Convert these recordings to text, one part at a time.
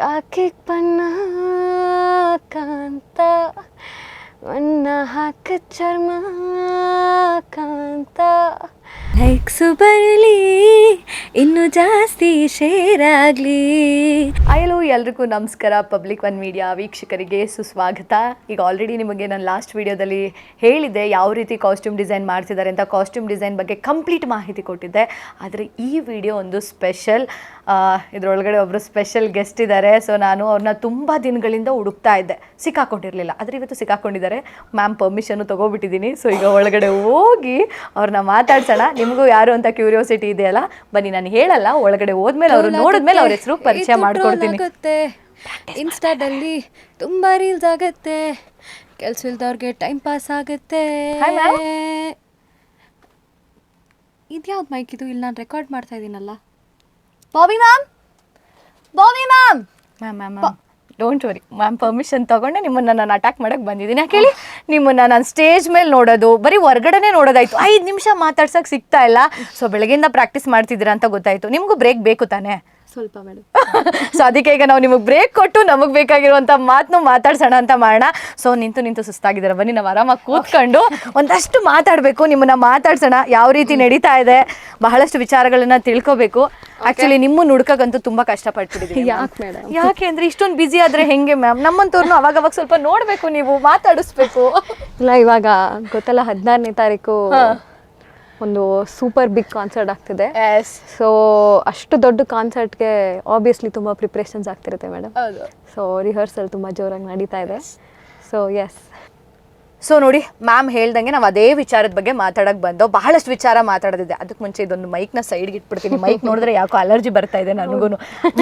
ಯಾಕೆ ಬಣ್ಣ ಕಾಂತ ಬಣ್ಣ ಹಾಕ ಚರ್ಮ ಕಾಂತ ಲೈಕ್ಸು ಬರಲಿ ಇನ್ನು ಜಾಸ್ತಿ ಶೇರ್ ಆಗಲಿ. ಹಲೋ ಎಲ್ರಿಗೂ ನಮಸ್ಕಾರ. ಪಬ್ಲಿಕ್ ಒನ್ ಮೀಡಿಯಾ ವೀಕ್ಷಕರಿಗೆ ಸುಸ್ವಾಗತ. ಈಗ ಆಲ್ರೆಡಿ ನಿಮಗೆ ನಾನು ಲಾಸ್ಟ್ ವಿಡಿಯೋದಲ್ಲಿ ಹೇಳಿದ್ದೆ ಯಾವ ರೀತಿ ಕಾಸ್ಟ್ಯೂಮ್ ಡಿಸೈನ್ ಮಾಡ್ತಿದ್ದಾರೆ ಅಂತ. ಕಾಸ್ಟ್ಯೂಮ್ ಡಿಸೈನ್ ಬಗ್ಗೆ ಕಂಪ್ಲೀಟ್ ಮಾಹಿತಿ ಕೊಟ್ಟಿದ್ದೆ. ಆದರೆ ಈ ವಿಡಿಯೋ ಒಂದು ಸ್ಪೆಷಲ್. ಇದರೊಳಗಡೆ ಒಬ್ಬರು ಸ್ಪೆಷಲ್ ಗೆಸ್ಟ್ ಇದ್ದಾರೆ. ಸೊ ನಾನು ಅವ್ರನ್ನ ತುಂಬ ದಿನಗಳಿಂದ ಹುಡುಕ್ತಾ ಇದ್ದೆ, ಸಿಕ್ಕಾಕೊಂಡಿರಲಿಲ್ಲ. ಆದರೆ ಇವತ್ತು ಸಿಕ್ಕಾಕೊಂಡಿದ್ದಾರೆ. ಮ್ಯಾಮ್ ಪರ್ಮಿಷನ್ನು ತೊಗೊಬಿಟ್ಟಿದ್ದೀನಿ. ಸೊ ಈಗ ಒಳಗಡೆ ಹೋಗಿ ಅವ್ರನ್ನ ಮಾತಾಡ್ಸೋಣ. ನಿಮಗೂ ಯಾರು ಅಂತ ಕ್ಯೂರಿಯಾಸಿಟಿ ಇದೆಯಲ್ಲ, ಬನ್ನಿ ನಾನು ಹೇಳಲ್ಲ, ಒಳಗಡೆ ಹೋದ್ಮೇಲೆ ಅವರು ನೋಡಿದ್ಮೇಲೆ ಅವ್ರ ಹೆಸರು ಪರಿಚಯ ಮಾಡ್ಕೊಡ್ತೀನಿ. ಇನ್ಸ್ಟಾದಲ್ಲಿ ತುಂಬ ರೀಲ್ಸ್ ಆಗುತ್ತೆ, ಕೆಲಸ ಇಲ್ದವ್ರಿಗೆ ಟೈಮ್ ಪಾಸ್ ಆಗುತ್ತೆ. ಇದ್ಯಾವ್ದು ಮೈಕ್ ಇದು? ಇಲ್ಲಿ ನಾನು ರೆಕಾರ್ಡ್ ಮಾಡ್ತಾ ಇದ್ದೀನಲ್ಲ. Bobby ma'am, Bobby ma'am. Ma'am don't worry, ma'am permission ತೊಗೊಂಡೆ ನಿಮ್ಮನ್ನು ನಾನು ಅಟ್ಯಾಕ್ ಮಾಡೋಕ್ಕೆ ಬಂದಿದ್ದೀನಿ. ಯಾಕೆ ಹೇಳಿ, ನಿಮ್ಮನ್ನು ನಾನು ಸ್ಟೇಜ್ ಮೇಲೆ ನೋಡೋದು ಬರೀ ಹೊರ್ಗಡೆನೇ ನೋಡೋದಾಯ್ತು. 5 ನಿಮಿಷ ಮಾತಾಡ್ಸೋಕೆ ಸಿಗ್ತಾ ಇಲ್ಲ. ಸೊ ಬೆಳಗ್ಗೆಯಿಂದ ಪ್ರಾಕ್ಟೀಸ್ ಮಾಡ್ತಿದ್ದೀರಾ ಅಂತ ಗೊತ್ತಾಯಿತು. ನಿಮಗೂ ಬ್ರೇಕ್ ಬೇಕು ತಾನೇ? ಸ್ವಲ್ಪ ಮೇಡಮ್. ಸೊ ಅದಕ್ಕೆ ಈಗ ನಾವು ನಿಮಗೆ ಬ್ರೇಕ್ ಕೊಟ್ಟು ನಮಗೆ ಬೇಕಾಗಿರುವಂಥ ಮಾತನ್ನು ಮಾತಾಡ್ಸೋಣ ಅಂತ ಮಾಡೋಣ. ಸೊ ನಿಂತು ಸುಸ್ತಾಗಿದ್ದಾರೆ, ಬನ್ನಿ ನಾವು ಆರಾಮಾಗಿ ಕೂತ್ಕೊಂಡು ಒಂದಷ್ಟು ಮಾತಾಡಬೇಕು. ನಿಮ್ಮನ್ನ ಮಾತಾಡ್ಸೋಣ, ಯಾವ ರೀತಿ ನಡೀತಾ ಇದೆ, ಬಹಳಷ್ಟು ವಿಚಾರಗಳನ್ನ ತಿಳ್ಕೊಬೇಕು. ಆಕ್ಚುಲಿ ನಿಮ್ಮನ್ನು ಹುಡ್ಕಕ್ಕಂತೂ ತುಂಬಾ ಕಷ್ಟಪಟ್ಟಿದ್ದೀವಿ. ಯಾಕೆ ಮೇಡಮ್? ಯಾಕೆ ಅಂದ್ರೆ ಇಷ್ಟೊಂದು ಬಿಸಿ ಆದ್ರೆ ಹೆಂಗೆ ಮ್ಯಾಮ್? ನಮ್ಮಂತವ್ರನ್ನು ಅವಾಗ ಸ್ವಲ್ಪ ನೋಡ್ಬೇಕು, ನೀವು ಮಾತಾಡಿಸ್ಬೇಕು. ಇಲ್ಲ, ಇವಾಗ ಗೊತ್ತಲ್ಲ 16ನೇ ತಾರೀಕು ಒಂದು ಸೂಪರ್ ಬಿಗ್ ಕಾನ್ಸರ್ಟ್ ಆಗ್ತಿದೆ. ಸೊ ಅಷ್ಟು ದೊಡ್ಡ ಕಾನ್ಸರ್ಟ್ಗೆ ಆಬ್ವಿಯಸ್ಲಿ ತುಂಬ ಪ್ರಿಪ್ರೇಷನ್ಸ್ ಆಗ್ತಿರುತ್ತೆ ಮೇಡಮ್. ಸೊ ರಿಹರ್ಸಲ್ ತುಂಬ ಜೋರಾಗಿ ನಡೀತಾ ಇದೆ. So yes. ಸೊ ನೋಡಿ, ಮ್ಯಾಮ್ ಹೇಳ್ದಂಗೆ ನಾವು ಅದೇ ವಿಚಾರದ ಬಗ್ಗೆ ಮಾತಾಡಕ್ಕೆ ಬಂದೋ. ಬಹಳಷ್ಟು ವಿಚಾರ ಮಾತಾಡೋದಿದೆ. ಅದಕ್ಕೆ ಮುಂಚೆ ಇದೊಂದು ಮೈಕ್ನ ಸೈಡ್ಗೆ ಇಟ್ಬಿಡ್ತೀನಿ. ಮೈಕ್ ನೋಡಿದ್ರೆ ಯಾಕೋ ಅಲರ್ಜಿ ಬರ್ತಾ ಇದೆ ನನಗೂ.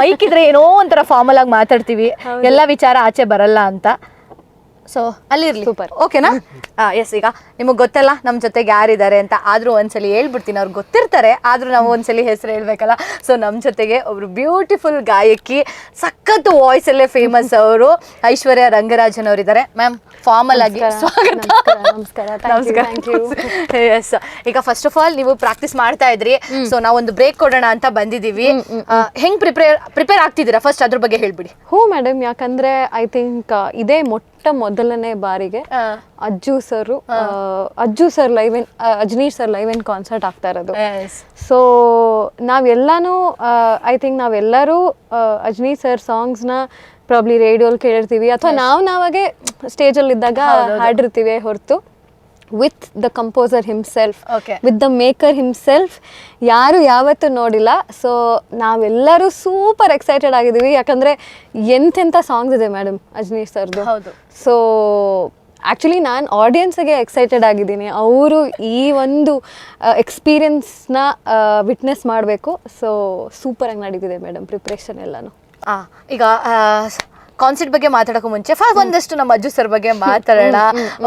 ಮೈಕ್ ಇದ್ರೆ ಏನೋ ಒಂಥರ ಫಾರ್ಮಲ್ ಆಗಿ ಮಾತಾಡ್ತೀವಿ, ಎಲ್ಲ ವಿಚಾರ ಆಚೆ ಬರಲ್ಲ ಅಂತ. ಸೊ ಅಲ್ಲಿರ್ಲಿ, ಸೂಪರ್, ಓಕೆನಾ? ಎಸ್. ಈಗ ನಿಮಗೆ ಗೊತ್ತಲ್ಲ ನಮ್ಮ ಜೊತೆಗೆ ಯಾರಿದ್ದಾರೆ ಅಂತ. ಆದರೂ ಒಂದ್ಸಲಿ ಹೇಳ್ಬಿಡ್ತೀನಿ, ಅವ್ರು ಗೊತ್ತಿರ್ತಾರೆ, ಆದರೂ ನಾವು ಒಂದ್ಸಲಿ ಹೆಸರು ಹೇಳ್ಬೇಕಲ್ಲ. ಸೊ ನಮ್ಮ ಜೊತೆಗೆ ಒಬ್ರು ಬ್ಯೂಟಿಫುಲ್ ಗಾಯಕಿ, ಸಖತ್ತು ವಾಯ್ಸಲ್ಲೇ ಫೇಮಸ್ ಅವರು, ಐಶ್ವರ್ಯ ರಂಗರಾಜನ್ ಅವರಿದ್ದಾರೆ. ಮ್ಯಾಮ್ ಫಾರ್ಮಲ್ ಆಗಿ ಸ್ವಾಗತ. ನಮಸ್ಕಾರ. ಎಸ್. ಈಗ ಫಸ್ಟ್ ಆಫ್ ಆಲ್ ನೀವು ಪ್ರಾಕ್ಟೀಸ್ ಮಾಡ್ತಾ ಇದ್ರಿ. ಸೊ ನಾವೊಂದು ಬ್ರೇಕ್ ಕೊಡೋಣ ಅಂತ ಬಂದಿದ್ದೀವಿ. ಹೆಂಗ್ ಪ್ರಿಪೇರ್ ಆಗ್ತಿದ್ದೀರಾ? ಫಸ್ಟ್ ಅದ್ರ ಬಗ್ಗೆ ಹೇಳ್ಬಿಡಿ. ಹ್ಞೂ ಮೇಡಮ್, ಯಾಕಂದ್ರೆ ಐ ಥಿಂಕ್ ಇದೇ ಮೊದಲನೇ ಬಾರಿಗೆ Ajju sir live in Ajaneesh sir live in concert ಆಗ್ತಾ ಇರೋದು. ಸೊ ನಾವೆಲ್ಲಾನು ಐ ಥಿಂಕ್ ನಾವೆಲ್ಲರೂ ಅಜ್ನೀಶ್ ಸರ್ ಸಾಂಗ್ಸ್ನ ಪ್ರಾಬ್ಲಿ ರೇಡಿಯೋಲಿ ಕೇಳಿರ್ತೀವಿ, ಅಥವಾ ನಾವಾಗೆ ಸ್ಟೇಜಲ್ಲಿ ಇದ್ದಾಗ ಹಾಡಿರ್ತೀವಿ ಹೊರತು with the composer himself, with the maker himself ಯಾರು ಯಾವತ್ತೂ ನೋಡಿಲ್ಲ. ಸೊ ನಾವೆಲ್ಲರೂ ಸೂಪರ್ ಎಕ್ಸೈಟೆಡ್ ಆಗಿದ್ದೀವಿ, ಯಾಕಂದರೆ ಎಂತೆಂಥ ಸಾಂಗ್ಸ್ ಇದೆ ಮೇಡಮ್ ಅಜ್ನೀಶ್ ಸರ್ದು. ಸೊ ಆ್ಯಕ್ಚುಲಿ ನಾನು ಆಡಿಯನ್ಸಿಗೆ ಎಕ್ಸೈಟೆಡ್ ಆಗಿದ್ದೀನಿ, ಅವರು ಈ ಒಂದು ಎಕ್ಸ್ಪೀರಿಯನ್ಸ್ನ ವಿಟ್ನೆಸ್ ಮಾಡಬೇಕು. ಸೊ ಸೂಪರಾಗಿ ನಡೀತಿದೆ ಮೇಡಮ್ ಪ್ರಿಪ್ರೇಷನ್ ಎಲ್ಲನೂ. ಈಗ ಕಾನ್ಸರ್ಟ್ ಬಗ್ಗೆ ಮಾತಾಡೋಕ್ಕೂ ಮುಂಚೆ ಒಂದಷ್ಟು ನಮ್ಮ ಅಜ್ಜು ಸರ್ ಬಗ್ಗೆ ಮಾತಾಡೋಣ.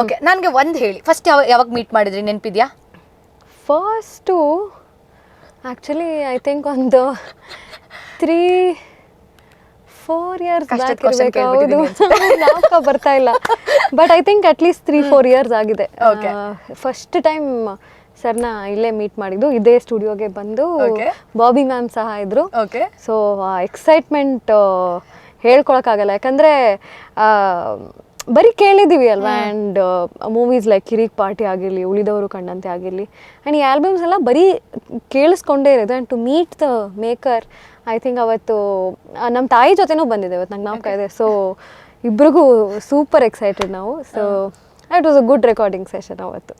ಓಕೆ, ನನಗೆ ಒಂದು ಹೇಳಿ, ಫಸ್ಟ್ ಯಾವಾಗ ಮೀಟ್ ಮಾಡಿದ್ರಿ, ನೆನಪಿದ್ಯಾ? ಫಸ್ಟು ಆ್ಯಕ್ಚುಲಿ ಐ ಥಿಂಕ್ ಒಂದು 3-4 years ಬ್ಯಾಕ್ ಬರ್ತಾ ಇಲ್ಲ, but I think at least 3-4 years ಆಗಿದೆ. ಫಸ್ಟ್ ಟೈಮ್ ಸರ್ನ ಇಲ್ಲೇ ಮೀಟ್ ಮಾಡಿದ್ದು, ಇದೇ ಸ್ಟುಡಿಯೋಗೆ ಬಂದು. ಬಾಬಿ ಮ್ಯಾಮ್ ಸಹ ಇದ್ರು. ಸೊ ಎಕ್ಸೈಟ್ಮೆಂಟ್ ಹೇಳ್ಕೊಳಕ್ಕಾಗಲ್ಲ, ಯಾಕಂದರೆ ಬರೀ ಕೇಳಿದ್ದೀವಿ ಅಲ್ವಾ. And movies like Kirik party ಆಗಿರಲಿ, ಉಳಿದವರು ಕಂಡಂತೆ ಆಗಿರಲಿ, ಆ್ಯಂಡ್ ಈ ಆಲ್ಬಮ್ಸ್ ಎಲ್ಲ ಬರೀ ಕೇಳಿಸ್ಕೊಂಡೇ ಇರೋದು. And to meet the maker, I think ಅವತ್ತು ನಮ್ಮ ತಾಯಿ ಜೊತೆನೂ ಬಂದಿದೆ ಅವತ್ತು, ನಂಗೆ ಜ್ಞಾಪಕ ಇದೆ. ಸೊ ಇಬ್ರಿಗೂ ಸೂಪರ್ ಎಕ್ಸೈಟೆಡ್ ನಾವು. So it was a good recording session ಅವತ್ತು.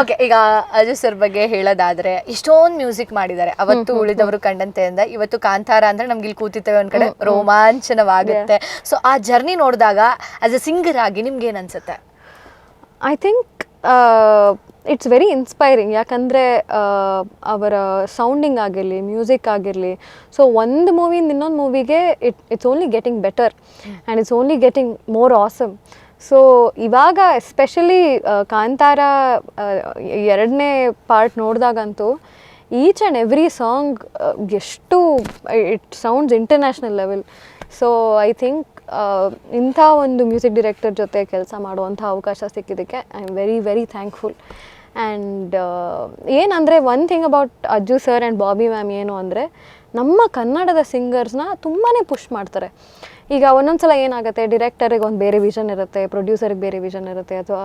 ಓಕೆ, ಈಗ ಅಜು ಸರ್ ಬಗ್ಗೆ ಹೇಳೋದಾದ್ರೆ ಇಷ್ಟೊಂದು ಮ್ಯೂಸಿಕ್ ಮಾಡಿದ್ದಾರೆ. ಅವತ್ತು ಉಳಿದವರು ಕಂಡಂತೆ ಅಂದ, ಇವತ್ತು ಕಾಂತಾರ ಅಂದ್ರೆ ನಮ್ಗೆ ಇಲ್ಲಿ ಕೂತಿರ್ತೇವೆ ಒಂದ್ ಕಡೆ ರೋಮಾಂಚನವಾಗುತ್ತೆ. ಸೊ ಆ ಜರ್ನಿ ನೋಡಿದಾಗ ಆಸ್ ಎ ಸಿಂಗರ್ ಆಗಿ ನಿಮ್ಗೆ ಏನ್ ಅನ್ಸುತ್ತೆ? I think it's very inspiring, ಯಾಕಂದರೆ ಅವರ ಸೌಂಡಿಂಗ್ ಆಗಿರಲಿ, ಮ್ಯೂಸಿಕ್ ಆಗಿರಲಿ. ಸೊ ಒಂದು ಮೂವಿಯಿಂದ ಇನ್ನೊಂದು ಮೂವಿಗೆ it's only getting better and it's only getting more awesome. So ಇವಾಗ ಎಸ್ಪೆಷಲಿ ಕಾಂತಾರ 2ನೇ ಪಾರ್ಟ್ ನೋಡಿದಾಗಂತೂ ಈಚ್ ಆ್ಯಂಡ್ ಎವ್ರಿ ಸಾಂಗ್ ಎಷ್ಟು it sounds international level. So I think ಇಂಥ ಒಂದು ಮ್ಯೂಸಿಕ್ ಡೈರೆಕ್ಟರ್ ಜೊತೆ ಕೆಲಸ ಮಾಡುವಂಥ ಅವಕಾಶ ಸಿಕ್ಕಿದ್ದಕ್ಕೆ I am very very thankful. And ಏನಂದರೆ one thing about Ajju sir and Bobby ma'am ಏನು ಅಂದರೆ ನಮ್ಮ ಕನ್ನಡದ ಸಿಂಗರ್ಸ್ನ ತುಂಬಾ ಪುಷ್ ಮಾಡ್ತಾರೆ. ಈಗ ಒಂದೊಂದ್ಸಲ ಏನಾಗುತ್ತೆ, ಡಿರೆಕ್ಟರಿಗೆ ಒಂದು ಬೇರೆ ವಿಷನ್ ಇರುತ್ತೆ, ಪ್ರೊಡ್ಯೂಸರ್ಗೆ ಬೇರೆ ವಿಷನ್ ಇರುತ್ತೆ, ಅಥವಾ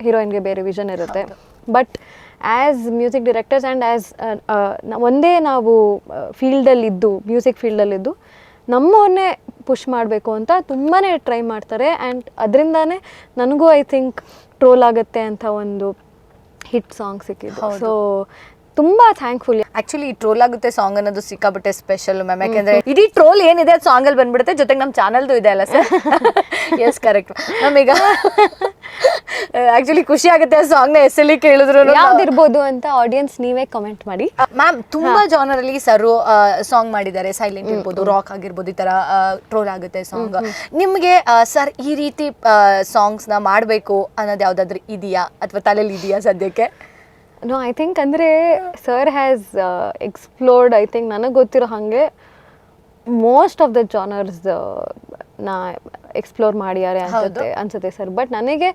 ಹೀರೋಯಿನ್ಗೆ ಬೇರೆ ವಿಷನ್ ಇರುತ್ತೆ. But as music directors and as ಒಂದೇ ನಾವು ಫೀಲ್ಡಲ್ಲಿದ್ದು, ಮ್ಯೂಸಿಕ್ ಫೀಲ್ಡಲ್ಲಿದ್ದು ನಮ್ಮವನ್ನೇ ಪುಷ್ ಮಾಡಬೇಕು ಅಂತ ತುಂಬಾ ಟ್ರೈ ಮಾಡ್ತಾರೆ. ಆ್ಯಂಡ್ ಅದರಿಂದಾನೇ ನನಗೂ ಐ ಥಿಂಕ್ ಟ್ರೋಲ್ ಆಗುತ್ತೆ ಅಂತ ಒಂದು ಹಿಟ್ ಸಾಂಗ್ ಸಿಕ್ಕಿದ್ದು. ಸೊ ತುಂಬ ಥ್ಯಾಂಕ್ಫುಲ್. ಆಕ್ಚುಲಿ ಈ ಟ್ರೋಲ್ ಆಗುತ್ತೆ ಸಾಂಗ್ ಅನ್ನೋದು ಸಿಕ್ಕಾಬಿಟ್ಟೆ ಸ್ಪೆಷಲ್ ಮ್ಯಾಮ್, ಯಾಕೆಂದ್ರೆ ಇಡೀ ಟ್ರೋಲ್ ಏನಿದೆ ಅದು ಸಾಂಗಲ್ಲಿ ಬಂದ್ಬಿಡುತ್ತೆ, ಜೊತೆಗೆ ನಮ್ಮ ಚಾನಲ್ದು ಇದೆ ಅಲ್ಲ ಸರ್. Yes correct ma'am. ಈಗ ಆಕ್ಚುಲಿ ಖುಷಿ ಆಗುತ್ತೆ ಆ ಸಾಂಗ್ನ ಎಸ್ಸಲ್ಲಿ ಕೇಳಿದ್ರು. ಯಾವ್ದಿರ್ಬೋದು ಅಂತ ಆಡಿಯನ್ಸ್ ನೀವೇ ಕಮೆಂಟ್ ಮಾಡಿ. ಮ್ಯಾಮ್ ತುಂಬಾ ಜಾನರ್ ಅಲ್ಲಿ ಸರು ಸಾಂಗ್ ಮಾಡಿದ್ದಾರೆ, ಸೈಲೆಂಟ್ ಇರ್ಬೋದು, ರಾಕ್ ಆಗಿರ್ಬೋದು, ಈ ತರ ಟ್ರೋಲ್ ಆಗುತ್ತೆ ಸಾಂಗ್. ನಿಮ್ಗೆ ಸರ್ ಈ ರೀತಿ ಸಾಂಗ್ಸ್ ನ ಮಾಡಬೇಕು ಅನ್ನೋದು ಯಾವ್ದಾದ್ರು ಇದೆಯಾ ಅಥವಾ ತಲೆಯಲ್ಲಿ ಇದೆಯಾ ಸದ್ಯಕ್ಕೆ? ನೋ, ಐ ಥಿಂಕ್ ಅಂದರೆ sir has explored, I think ನನಗೆ ಗೊತ್ತಿರೋ ಹಾಗೆ ಮೋಸ್ಟ್ ಆಫ್ ದ ಜಾನರ್ಸ್ ನಾ ಎಕ್ಸ್ಪ್ಲೋರ್ ಮಾಡ್ಯಾರೆ ಅನ್ಸುತ್ತೆ ಸರ್. ಬಟ್ ನನಗೆ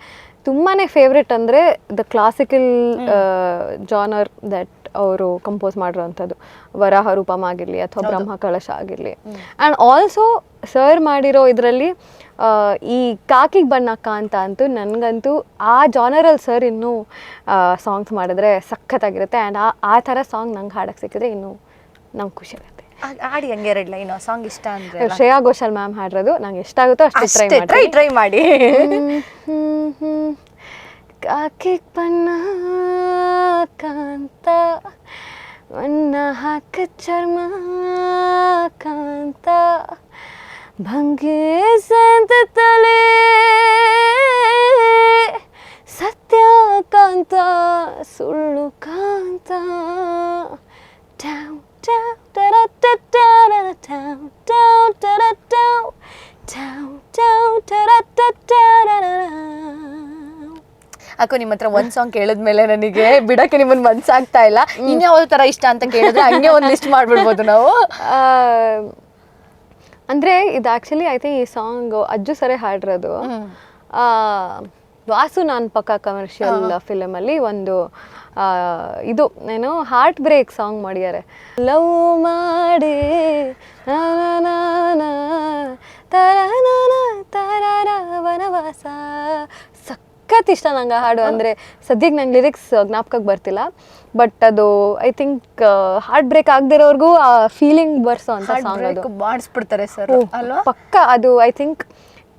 ತುಂಬಾ ಫೇವ್ರೆಟ್ ಅಂದರೆ ದ ಕ್ಲಾಸಿಕಲ್ ಜಾನರ್ ದಟ್ ಅವರು ಕಂಪೋಸ್ ಮಾಡಿರೋವಂಥದ್ದು, ವರಾಹ ರೂಪಮ್ ಆಗಿರಲಿ ಅಥವಾ ಬ್ರಹ್ಮ ಕಳಶ ಆಗಿರಲಿ. ಆ್ಯಂಡ್ ಆಲ್ಸೋ ಸರ್ ಮಾಡಿರೋ ಇದರಲ್ಲಿ ಈ ಕಾಕಿಗೆ ಬಣ್ಣಕ್ಕ ಅಂತ ಅಂತೂ ನನಗಂತೂ ಆ ಜಾನರಲ್ಲಿ ಸರ್ ಇನ್ನೂ ಸಾಂಗ್ಸ್ ಮಾಡಿದ್ರೆ ಸಖತ್ತಾಗಿರುತ್ತೆ. ಆ್ಯಂಡ್ ಆ ಥರ ಸಾಂಗ್ ನಂಗೆ ಹಾಡಕ್ಕೆ ಸಿಕ್ಕಿದ್ರೆ ಇನ್ನೂ ನಂಗೆ ಖುಷಿ ಆಗುತ್ತೆ. ಆಡಿ ಹಂಗೆ ಎರಡು ಲೈನ್ ಸಾಂಗ್ ಇಷ್ಟ ಅಂದರೆ ಶ್ರೇಯಾ ಘೋಷಾಲ್ ಮ್ಯಾಮ್ ಹಾಡಿರೋದು ನಂಗೆ ಎಷ್ಟಾಗುತ್ತೋ ಅಷ್ಟು ಟ್ರೈ ಮಾಡಿ. ಕಾಕಿಗೆ ಬಣ್ಣ ಕಾಂತ ಬಣ್ಣ ಹಾಕ ಚರ್ಮ ಕಾಂತ ಭಂಗಿ ಸಂತ ತಲೆ ಸತ್ಯ ಕಾಂತ ಸುಳ್ಳು ಕಾಂತ down down da da da da down down da da down down down da da da da da. ಅಕ್ಕೋ ನಿಮ್ಮ ಹತ್ರ ಒಂದು ಸಾಂಗ್ ಕೇಳಿದ್ಮೇಲೆ ನನಗೆ ಬಿಡಕ್ಕೆ ನಿಮ್ಮನ್ನು ಮನ್ಸಾಗ್ತಾ ಇಲ್ಲ. ಇನ್ಯಾವ ಥರ ಇಷ್ಟ ಅಂತ ಕೇಳಿದ್ರೆ ಹಂಗೆ ಒಂದು ಲಿಸ್ಟ್ ಮಾಡಿಬಿಡ್ಬೋದು ನಾವು. ಅಂದರೆ ಇದು ಆ್ಯಕ್ಚುಲಿ ಐ ಥಿಂಕ್ ಈ ಸಾಂಗ್ ಅಜ್ಜು ಸರೇ ಹಾಡಿರೋದು. ವಾಸು ನಾನ್ ಪಕ್ಕ ಕಮರ್ಷಿಯಲ್ ಫಿಲಮಲ್ಲಿ ಒಂದು ಇದು ಏನು ಹಾರ್ಟ್ ಬ್ರೇಕ್ ಸಾಂಗ್ ಮಾಡಿದ್ದಾರೆ. ಲವ್ ಮಾಡಿ ವನವಾಸ ಸಖತ್ ಇಷ್ಟ ನಂಗೆ ಹಾಡು. ಅಂದರೆ ಸದ್ಯಕ್ಕೆ ನಂಗೆ ಲಿರಿಕ್ಸ್ ಜ್ಞಾಪಕಕ್ಕೆ ಬರ್ತಿಲ್ಲ, ಬಟ್ ಅದು ಐ ಥಿಂಕ್ ಹಾರ್ಟ್ ಬ್ರೇಕ್ ಆಗದಿರೋರ್ಗೂ ಆ ಫೀಲಿಂಗ್ ಬರ್ಸೋ ಅಂತ ಸಾಂಗ್ ಅದು. ಮಾಡಿಸ್ಬಿಡ್ತಾರೆ ಸರ್ ಅಲ್ವಾ? ಪಕ್ಕ ಅದು I think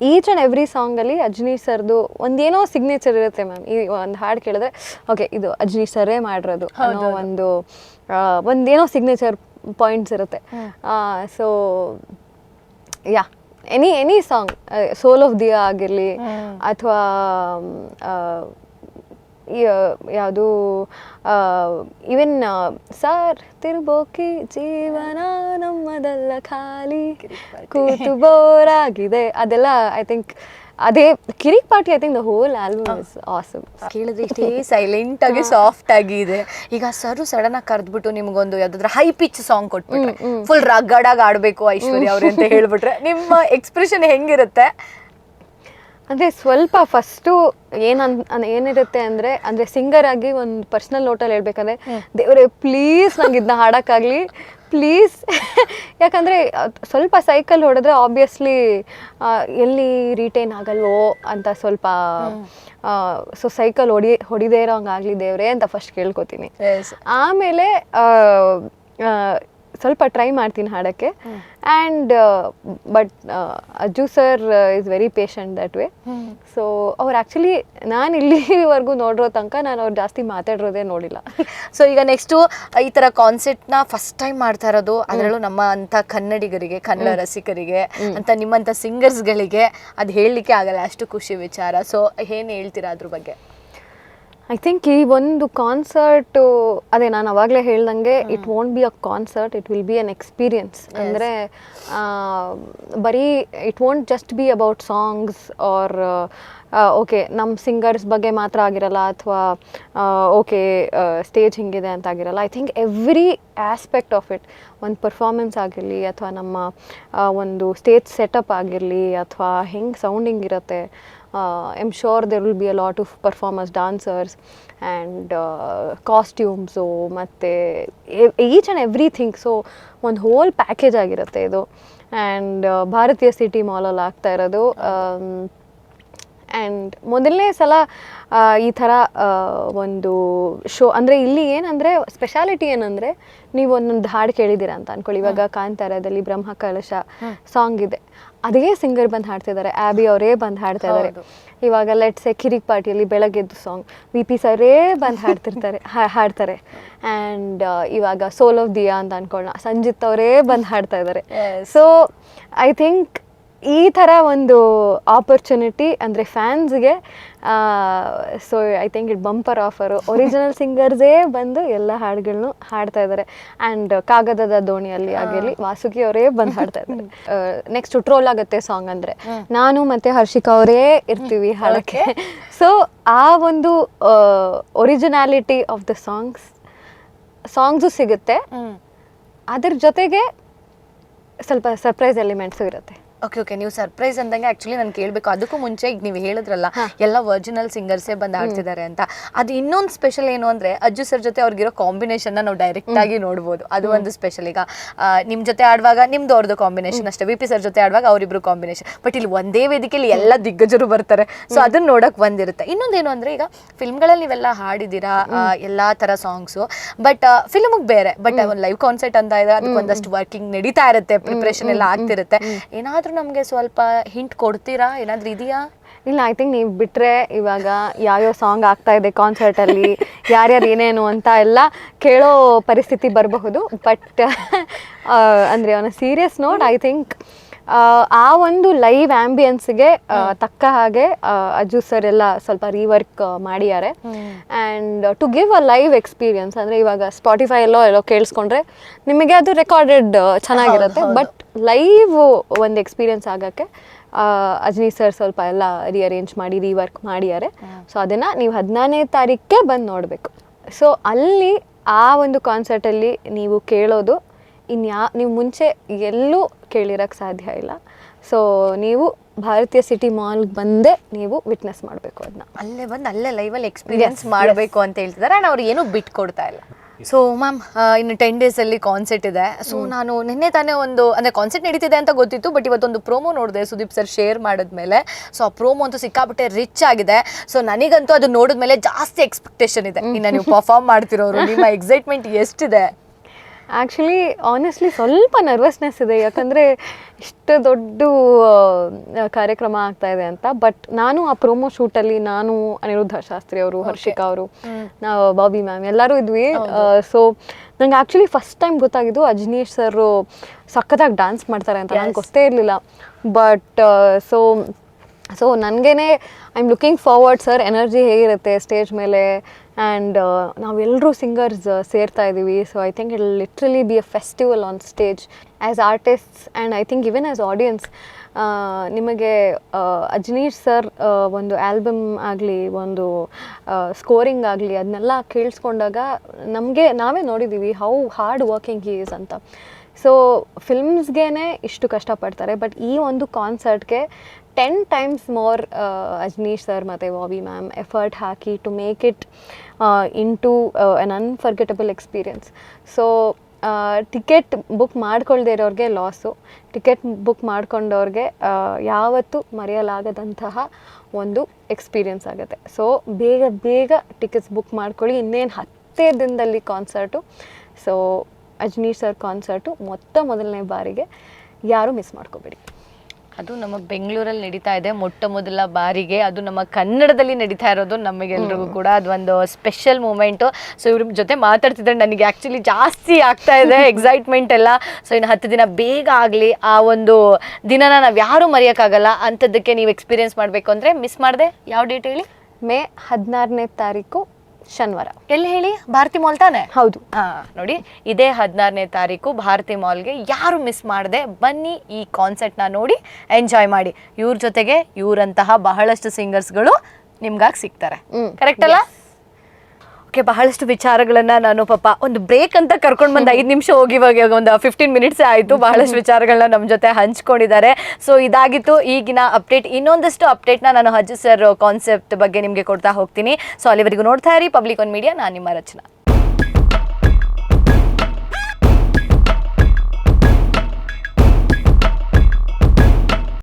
each and every ಸಾಂಗಲ್ಲಿ ಅಜ್ನೀಶ್ ಸರ್ದು ಒಂದೇನೋ ಸಿಗ್ನೇಚರ್ ಇರುತ್ತೆ ಮ್ಯಾಮ್. ಈ ಒಂದು ಹಾಡು ಕೇಳಿದ್ರೆ ಓಕೆ ಇದು ಅಜ್ನೀಶ್ ಸರ್ರೇ ಮಾಡಿರೋದು ಅನ್ನೋ ಒಂದೇನೋ ಸಿಗ್ನೇಚರ್ ಪಾಯಿಂಟ್ಸ್ ಇರುತ್ತೆ. So yeah, any song, soul of Dia ಆಗಿರಲಿ ಅಥವಾ ಯಾವುದು ಈವನ್ ಸರ್ ತಿರುಬೋಕಿ ಜೀವನ ನಮ್ಮದಲ್ಲ ಖಾಲಿ ಕೂತು ಬೋರ್ ಆಗಿದೆ, ಅದೆಲ್ಲ ಐ ಥಿಂಕ್ ಅದೇ Kirik Party. I think the whole album is awesome. ಕೇಳಿದ್ರೆ ಇಷ್ಟೇ ಸೈಲೆಂಟ್ ಆಗಿ ಸಾಫ್ಟ್ ಆಗಿ ಇದೆ. ಈಗ ಸರ್ ಸಡನ್ ಆಗಿ ಕರೆದ್ಬಿಟ್ಟು ನಿಮ್ಗೊಂದು ಯಾವ್ದಾದ್ರು ಹೈ ಪಿಚ್ ಸಾಂಗ್ ಕೊಟ್ಬಿಟ್ರೆ ಫುಲ್ ರಗಡಾಗಿ ಆಡ್ಬೇಕು ಐಶ್ವರ್ಯ ಅವ್ರೆ ಅಂತ ಹೇಳ್ಬಿಟ್ರೆ ನಿಮ್ಮ ಎಕ್ಸ್ಪ್ರೆಷನ್ ಹೆಂಗಿರುತ್ತೆ? ಅಂದರೆ ಸ್ವಲ್ಪ ಫಸ್ಟು ಏನಿರುತ್ತೆ ಅಂದರೆ ಸಿಂಗರ್ ಆಗಿ ಒಂದು ಪರ್ಸ್ನಲ್ ನೋಟಲ್ಲಿ ಹೇಳ್ಬೇಕಂದ್ರೆ, ದೇವರೇ ಪ್ಲೀಸ್ ನಂಗೆ ಇದನ್ನ ಹಾಡೋಕ್ಕಾಗಲಿ ಪ್ಲೀಸ್. ಯಾಕಂದರೆ ಸ್ವಲ್ಪ ಸೈಕಲ್ ಹೊಡೆದ್ರೆ ಆಬ್ವಿಯಸ್ಲಿ ಎಲ್ಲಿ ರಿಟೈನ್ ಆಗಲ್ವೋ ಅಂತ ಸ್ವಲ್ಪ ಸೊ ಸೈಕಲ್ ಹೊಡಿದೇ ಇರೋ ಹಂಗಾಗಲಿ ದೇವ್ರೆ ಅಂತ ಫಸ್ಟ್ ಕೇಳ್ಕೊತೀನಿ. ಆಮೇಲೆ ಸ್ವಲ್ಪ ಟ್ರೈ ಮಾಡ್ತೀನಿ ಹಾಡೋಕ್ಕೆ. And but Ajju sir is very patient that way. So ಅವ್ರು ಆ್ಯಕ್ಚುಲಿ ನಾನು ಇಲ್ಲಿವರೆಗೂ ನೋಡಿರೋ ತನಕ ನಾನು ಅವ್ರು ಜಾಸ್ತಿ ಮಾತಾಡಿರೋದೇ ನೋಡಿಲ್ಲ. ಸೊ ಈಗ ನೆಕ್ಸ್ಟು ಈ ಥರ ಕಾನ್ಸೆಪ್ಟ್ನ ಫಸ್ಟ್ ಟೈಮ್ ಮಾಡ್ತಾ ಇರೋದು, ಅದರಲ್ಲೂ ನಮ್ಮ ಅಂಥ ಕನ್ನಡಿಗರಿಗೆ, ಕನ್ನಡ ರಸಿಕರಿಗೆ ಅಂತ ನಿಮ್ಮಂಥ ಸಿಂಗರ್ಸ್ಗಳಿಗೆ ಅದು ಹೇಳಲಿಕ್ಕೆ ಆಗಲ್ಲ, ಅಷ್ಟು ಖುಷಿ ವಿಚಾರ. ಸೊ ಏನು ಹೇಳ್ತೀರಾ ಅದ್ರ ಬಗ್ಗೆ? ಐ ಥಿಂಕ್ ಈ ಒಂದು ಕಾನ್ಸರ್ಟು ಅದೇ ನಾನು ಅವಾಗಲೇ ಹೇಳ್ದಂಗೆ it won't be a concert, it will be an experience. ಅಂದರೆ ಬರೀ it won't just B about songs R okay ನಮ್ಮ ಸಿಂಗರ್ಸ್ ಬಗ್ಗೆ ಮಾತ್ರ ಆಗಿರಲ್ಲ ಅಥವಾ ಓಕೆ ಸ್ಟೇಜ್ ಹಿಂಗಿದೆ ಅಂತ ಆಗಿರಲ್ಲ. I think every aspect of it, ಒಂದು ಪರ್ಫಾರ್ಮೆನ್ಸ್ ಆಗಿರಲಿ ಅಥವಾ ನಮ್ಮ ಒಂದು ಸ್ಟೇಜ್ ಸೆಟಪ್ ಆಗಿರಲಿ ಅಥವಾ ಹೆಂಗೆ ಸೌಂಡಿಂಗ್ ಇರುತ್ತೆ, I'm sure there will be a lot of performers, dancers and costumes ಮತ್ತು ಈಚ್ ಆ್ಯಂಡ್ ಎವ್ರಿಥಿಂಗ್. ಸೊ ಒಂದು ಹೋಲ್ ಪ್ಯಾಕೇಜ್ ಆಗಿರುತ್ತೆ ಇದು. ಆ್ಯಂಡ್ ಭಾರತೀಯ ಸಿಟಿ ಮಾಲಲ್ಲಿ ಆಗ್ತಾ ಇರೋದು. ಆ್ಯಂಡ್ ಮೊದಲನೇ ಸಲ ಈ ಥರ ಒಂದು ಶೋ ಅಂದರೆ ಇಲ್ಲಿ ಏನಂದರೆ ಸ್ಪೆಷಾಲಿಟಿ ಏನಂದರೆ, ನೀವು ಒಂದೊಂದು ಹಾಡು ಕೇಳಿದ್ದೀರಾ ಅಂತ ಅಂದ್ಕೊಳ್ಳಿ. ಇವಾಗ ಕಾಂತಾರದಲ್ಲಿ ಬ್ರಹ್ಮ ಕಲಶ ಸಾಂಗ್ ಇದೆ, ಅದೇ ಸಿಂಗರ್ ಬಂದು ಹಾಡ್ತಿದ್ದಾರೆ, ಆ್ಯಬಿ ಅವರೇ ಬಂದು ಹಾಡ್ತಾ ಇದ್ದಾರೆ. ಇವಾಗ ಲೆಟ್ಸೆ ಕಿರಿಕ್ ಪಾರ್ಟಿಯಲ್ಲಿ ಬೆಳಗ್ಗೆದ್ದು ಸಾಂಗ್ VP ಸರೇ ಬಂದು ಹಾಡ್ತಾರೆ. ಆ್ಯಂಡ್ ಇವಾಗ ಸೋಲ್ ಆಫ್ ದಿಯಾ ಅಂತ ಅಂದ್ಕೊಳ್ಳೋಣ, ಸಂಜಿತ್ ಅವರೇ ಬಂದು ಹಾಡ್ತಾ ಇದ್ದಾರೆ. ಸೊ ಐ ಥಿಂಕ್ ಈ ಥರ ಒಂದು ಆಪರ್ಚುನಿಟಿ ಅಂದರೆ ಫ್ಯಾನ್ಸ್ಗೆ, so I think it bumper offer. Original ಸಿಂಗರ್ಸೇ ಬಂದು ಎಲ್ಲ ಹಾಡುಗಳನ್ನು ಹಾಡ್ತಾ ಇದ್ದಾರೆ. ಆ್ಯಂಡ್ ಕಾಗದದ ದೋಣಿಯಲ್ಲಿ ಆಗಿರಲಿ ವಾಸುಕಿ ಅವರೇ ಬಂದು ಹಾಡ್ತಾ ಇದ್ದಾರೆ. ನೆಕ್ಸ್ಟ್ ಟ್ರೋಲ್ ಆಗುತ್ತೆ ಸಾಂಗ್ ಅಂದರೆ ನಾನು ಮತ್ತು ಹರ್ಷಿಕಾ ಅವರೇ ಇರ್ತೀವಿ ಹಾಡೋಕ್ಕೆ. ಸೊ ಆ ಒಂದು ಒರಿಜಿನಾಲಿಟಿ ಆಫ್ ದ ಸಾಂಗ್ಸು ಸಿಗುತ್ತೆ, ಅದ್ರ ಜೊತೆಗೆ ಸ್ವಲ್ಪ ಸರ್ಪ್ರೈಸ್ ಎಲಿಮೆಂಟ್ಸು ಇರುತ್ತೆ. ಓಕೆ, ನೀವು ಸರ್ಪ್ರೈಸ್ ಅಂದಂಗೆ ಆ್ಯಕ್ಚುಲಿ ನಾನು ಕೇಳಬೇಕು. ಅದಕ್ಕೂ ಮುಂಚೆ ಈಗ ನೀವು ಹೇಳಿದ್ರಲ್ಲ ಎಲ್ಲ ಒರಿಜಿನಲ್ ಸಿಂಗರ್ಸೇ ಬಂದು ಆಡ್ತಿದ್ದಾರೆ ಅಂತ, ಅದು ಇನ್ನೊಂದು ಸ್ಪೆಷಲ್ ಏನು ಅಂದರೆ ಅಜ್ಜು ಸರ್ ಜೊತೆ ಅವ್ರಿಗಿರೋ ಕಾಂಬಿನೇಷನ್ನ ನಾವು ಡೈರೆಕ್ಟಾಗಿ ನೋಡ್ಬೋದು. ಅದು ಒಂದು ಸ್ಪೆಷಲ್. ಈಗ ನಿಮ್ಮ ಜೊತೆ ಆಡುವಾಗ ನಿಮ್ದು ಅವ್ರದ್ದು ಕಾಂಬಿನೇಷನ್ ಅಷ್ಟೇ, VP ಸರ್ ಜೊತೆ ಆಡುವಾಗ ಅವರಿಬ್ರು ಕಾಂಬಿನೇಷನ್. ಬಟ್ ಇಲ್ಲಿ ಒಂದೇ ವೇದಿಕೆಯಲ್ಲಿ ಎಲ್ಲ ದಿಗ್ಗಜರು ಬರ್ತಾರೆ. ಸೊ ಅದನ್ನ ನೋಡೋಕೆ ಒಂದಿರುತ್ತೆ. ಇನ್ನೊಂದೇನು ಅಂದರೆ, ಈಗ ಫಿಲ್ಮ್ಗಳಲ್ಲಿ ನೀವೆಲ್ಲ ಹಾಡಿದ್ದೀರಾ ಎಲ್ಲ ಥರ ಸಾಂಗ್ಸು, ಬಟ್ ಫಿಲ್ಮಿಗೆ ಬೇರೆ. ಬಟ್ ಒಂದು ಲೈವ್ ಕಾನ್ಸರ್ಟ್ ಅಂತ ಇದೆ, ಅದಕ್ಕೆ ಒಂದಷ್ಟು ವರ್ಕಿಂಗ್ ನಡೀತಾ ಇರುತ್ತೆ, ಪ್ರಿಪ್ರೇಷನ್ ಎಲ್ಲ ಆಗ್ತಿರುತ್ತೆ. ಏನಾದರೂ ನಮಗೆ ಸ್ವಲ್ಪ ಹಿಂಟ್ ಕೊಡ್ತೀರಾ? ಏನಾದರೂ ಇದೆಯಾ? ಇಲ್ಲ, ಐ ಥಿಂಕ್ ನೀವು ಬಿಟ್ಟರೆ ಇವಾಗ ಯಾವ್ಯಾವ ಸಾಂಗ್ ಆಗ್ತಾ ಇದೆ ಕಾನ್ಸರ್ಟಲ್ಲಿ, ಯಾರ್ಯಾರು ಏನೇನು ಅಂತ ಎಲ್ಲ ಕೇಳೋ ಪರಿಸ್ಥಿತಿ ಬರಬಹುದು. ಬಟ್ ಅಂದರೆ on a serious note, I think ಆ ಒಂದು ಲೈವ್ ಆ್ಯಂಬಿಯನ್ಸ್ಗೆ ತಕ್ಕ ಹಾಗೆ ಅಜ್ಜು ಸರ್ ಎಲ್ಲ ಸ್ವಲ್ಪ ರೀವರ್ಕ್ ಮಾಡಿದ್ದಾರೆ. And to give a live experience ಅಂದರೆ, ಇವಾಗ ಸ್ಪಾಟಿಫೈ ಎಲ್ಲೋ ಕೇಳಿಸ್ಕೊಂಡ್ರೆ ನಿಮಗೆ ಅದು ರೆಕಾರ್ಡೆಡ್ ಚೆನ್ನಾಗಿರುತ್ತೆ, ಬಟ್ ಲೈವ್ ಒಂದು ಎಕ್ಸ್ಪೀರಿಯನ್ಸ್ ಆಗೋಕ್ಕೆ ಅಜ್ನಿ ಸರ್ ಸ್ವಲ್ಪ ಎಲ್ಲ ರಿಅರೇಂಜ್ ಮಾಡಿ ರೀವರ್ಕ್ ಮಾಡಿದ್ದಾರೆ. ಸೊ ಅದನ್ನು ನೀವು 14ನೇ ತಾರೀಖಿಗೆ ಬಂದು ನೋಡಬೇಕು. ಸೊ ಅಲ್ಲಿ ಆ ಒಂದು ಕಾನ್ಸರ್ಟಲ್ಲಿ ನೀವು ಕೇಳೋದು ನೀವು ಮುಂಚೆ ಎಲ್ಲೂ ಕೇಳಿರೋಕ್ಕೆ ಸಾಧ್ಯ ಇಲ್ಲ. ಸೊ ನೀವು ಭಾರತೀಯ ಸಿಟಿ ಮಾಲ್ಗೆ ಬಂದೇ ನೀವು ವಿಟ್ನೆಸ್ ಮಾಡಬೇಕು, ಅದನ್ನ ಅಲ್ಲೇ ಬಂದು ಅಲ್ಲೇ ಲೈವಲ್ಲಿ ಎಕ್ಸ್ಪೀರಿಯನ್ಸ್ ಮಾಡಬೇಕು ಅಂತ ಹೇಳ್ತಿದ್ದಾರೆ. ಆ್ಯಂಡ್ ಅವ್ರು ಏನೂ ಬಿಟ್ಟು ಕೊಡ್ತಾ ಇಲ್ಲ. ಸೊ ಮ್ಯಾಮ್, ಇನ್ನು 10 ಡೇಸಲ್ಲಿ ಕಾನ್ಸರ್ಟ್ ಇದೆ. ಸೊ ನಾನು ನಿನ್ನೆ ತಾನೇ ಒಂದು ಅಂದರೆ ಕಾನ್ಸರ್ಟ್ ನಡೀತಿದೆ ಅಂತ ಗೊತ್ತಿತ್ತು, ಬಟ್ ಇವತ್ತೊಂದು ಪ್ರೋಮೋ ನೋಡಿದೆ ಸುದೀಪ್ ಸರ್ ಶೇರ್ ಮಾಡಿದ್ಮೇಲೆ. ಸೊ ಆ ಪ್ರೋಮೋ ಅಂತೂ ಸಿಕ್ಕಾಬಿಟ್ಟೆ ರಿಚ್ ಆಗಿದೆ. ಸೊ ನನಗಂತೂ ಅದು ನೋಡಿದ್ಮೇಲೆ ಜಾಸ್ತಿ ಎಕ್ಸ್ಪೆಕ್ಟೇಷನ್ ಇದೆ. ಇನ್ನು ನೀವು ಪರ್ಫಾರ್ಮ್ ಮಾಡ್ತಿರೋರು, ನಿಮ್ಮ ಎಕ್ಸೈಟ್ಮೆಂಟ್ ಎಷ್ಟಿದೆ? ಆ್ಯಕ್ಚುಲಿ ಆನೆಸ್ಟ್ಲಿ ಸ್ವಲ್ಪ ನರ್ವಸ್ನೆಸ್ ಇದೆ, ಯಾಕಂದರೆ ಇಷ್ಟು ದೊಡ್ಡ ಕಾರ್ಯಕ್ರಮ ಆಗ್ತಾ ಇದೆ ಅಂತ. ಬಟ್ ನಾನು ಆ ಪ್ರೋಮೋ ಶೂಟಲ್ಲಿ ನಾನು, ಅನಿರುದ್ಧ ಶಾಸ್ತ್ರಿ ಅವರು, ಹರ್ಷಿಕಾ ಅವರು, ನಾವು ಬಾಬಿ ಮ್ಯಾಮ್ ಎಲ್ಲರೂ ಇದ್ವಿ. ಸೊ ನಂಗೆ ಆ್ಯಕ್ಚುಲಿ ಫಸ್ಟ್ ಟೈಮ್ ಗೊತ್ತಾಗಿದ್ದು ಅಜ್ನೀಶ್ ಸರ್ ಸಖತ್ತಾಗಿ ಡ್ಯಾನ್ಸ್ ಮಾಡ್ತಾರೆ ಅಂತ. ನಂಗೆ ಗೊತ್ತೇ ಇರಲಿಲ್ಲ. ಬಟ್ ಸೊ ನನಗೇನೆ I am looking forward. Sir energy ಹೇಗಿರುತ್ತೆ ಸ್ಟೇಜ್ ಮೇಲೆ, ಆ್ಯಂಡ್ ನಾವೆಲ್ಲರೂ ಸಿಂಗರ್ಸ್ ಸೇರ್ತಾ ಇದ್ದೀವಿ. So I think it literally be a festival on stage as artists and I think even as audience. ನಿಮಗೆ ಅಜ್ನೀಶ್ ಸರ್ ಒಂದು ಆಲ್ಬಮ್ ಆಗಲಿ, ಒಂದು ಸ್ಕೋರಿಂಗ್ ಆಗಲಿ, ಅದನ್ನೆಲ್ಲ ಕೇಳಿಸ್ಕೊಂಡಾಗ ನಾವೇ ನೋಡಿದ್ದೀವಿ how hard working he is ಅಂತ. ಸೊ ಫಿಲ್ಮ್ಸ್ಗೆ ಇಷ್ಟು ಕಷ್ಟಪಡ್ತಾರೆ, ಬಟ್ ಈ ಒಂದು ಕಾನ್ಸರ್ಟ್ಗೆ 10 times ಮೋರ್ ಅಜ್ನೀಶ್ ಸರ್ ಮತ್ತು ಬಾಬಿ ಮ್ಯಾಮ್ ಎಫರ್ಟ್ ಹಾಕಿ to make it into an unforgettable experience. So ticket book ಮಾಡ್ಕೊಳ್ದೇ ಇರೋರಿಗೆ ಲಾಸು, ಟಿಕೆಟ್ ಬುಕ್ ಮಾಡ್ಕೊಂಡವ್ರಿಗೆ ಯಾವತ್ತೂ ಮರೆಯಲಾಗದಂತಹ ಒಂದು ಎಕ್ಸ್ಪೀರಿಯನ್ಸ್ ಆಗುತ್ತೆ. ಸೊ ಬೇಗ ಟಿಕೆಟ್ಸ್ ಬುಕ್ ಮಾಡ್ಕೊಳ್ಳಿ. ಇನ್ನೇನು 10 ದಿನದಲ್ಲಿ concert. So Ajaneesh sir concert ಮೊದಲನೇ ಬಾರಿಗೆ ಯಾರೂ ಮಿಸ್ ಮಾಡ್ಕೋಬೇಡಿ. ಅದು ನಮ್ಮ ಬೆಂಗಳೂರಲ್ಲಿ ನಡೀತಾ ಇದೆ ಮೊಟ್ಟ ಮೊದಲ ಬಾರಿಗೆ, ಅದು ನಮ್ಮ ಕನ್ನಡದಲ್ಲಿ ನಡೀತಾ ಇರೋದು ನಮಗೆಲ್ರಿಗೂ ಕೂಡ ಅದು ಒಂದು ಸ್ಪೆಷಲ್ ಮೂಮೆಂಟು. ಸೊ ಇವ್ರ ಜೊತೆ ಮಾತಾಡ್ತಿದ್ರೆ ನನಗೆ ಆ್ಯಕ್ಚುಲಿ ಜಾಸ್ತಿ ಆಗ್ತಾ ಇದೆ ಎಕ್ಸೈಟ್ಮೆಂಟ್ ಎಲ್ಲ. ಸೊ ಇನ್ನು 10 ದಿನ ಬೇಗ ಆಗಲಿ, ಆ ಒಂದು ದಿನನ ನಾವು ಯಾರೂ ಮರೆಯೋಕ್ಕಾಗಲ್ಲ. ಅಂಥದ್ದಕ್ಕೆ ನೀವು ಎಕ್ಸ್ಪೀರಿಯೆನ್ಸ್ ಮಾಡಬೇಕು ಅಂದರೆ ಮಿಸ್ ಮಾಡಿದೆ. ಯಾವ ಡೇಟ್ ಹೇಳಿ? ಮೇ 16ನೇ ತಾರೀಕು ಶನಿವಾರ. ಎಲ್ಲಿ ಹೇಳಿ? ಭಾರತಿ ಮಾಲ್ ತಾನೆ? ಹೌದು. ನೋಡಿ, ಇದೇ 16ನೇ ತಾರೀಕು ಭಾರತಿ ಮಾಲ್ಗೆ ಯಾರು ಮಿಸ್ ಮಾಡದೆ ಬನ್ನಿ, ಈ ಕಾನ್ಸರ್ಟ್ನ ನೋಡಿ ಎಂಜಾಯ್ ಮಾಡಿ. ಇವ್ರ ಜೊತೆಗೆ ಇವರಂತಹ ಬಹಳಷ್ಟು ಸಿಂಗರ್ಸ್ಗಳು ನಿಮ್ಗಾಗಿ ಸಿಗ್ತಾರೆ. ಕರೆಕ್ಟ್ ಅಲ್ಲ? ಓಕೆ, ಬಹಳಷ್ಟು ವಿಚಾರಗಳನ್ನ ನಾನು ಪಾಪ ಒಂದು ಬ್ರೇಕ್ ಅಂತ ಕರ್ಕೊಂಡು ಬಂದು 5 ನಿಮಿಷ ಹೋಗಿ ಇವಾಗ ಒಂದು 15 ಮಿನಿಟ್ಸೇ ಆಯಿತು. ಬಹಳಷ್ಟು ವಿಚಾರಗಳನ್ನ ನಮ್ಮ ಜೊತೆ ಹಂಚ್ಕೊಂಡಿದ್ದಾರೆ. ಸೊ ಇದಾಗಿತ್ತು ಈಗಿನ ಅಪ್ಡೇಟ್. ಇನ್ನೊಂದಷ್ಟು ಅಪ್ಡೇಟ್ನ ನಾನು ಅಜ್ಜು ಸರ್ ಕಾನ್ಸೆಪ್ಟ್ ಬಗ್ಗೆ ನಿಮಗೆ ಕೊಡ್ತಾ ಹೋಗ್ತೀನಿ. ಸೊ ಅಲ್ಲಿವರೆಗೂ ನೋಡ್ತಾ ಇರಿ ಪಬ್ಲಿಕ್ ಒನ್ ಮೀಡಿಯಾ. ನಾನು ನಿಮ್ಮ ರಚನಾ.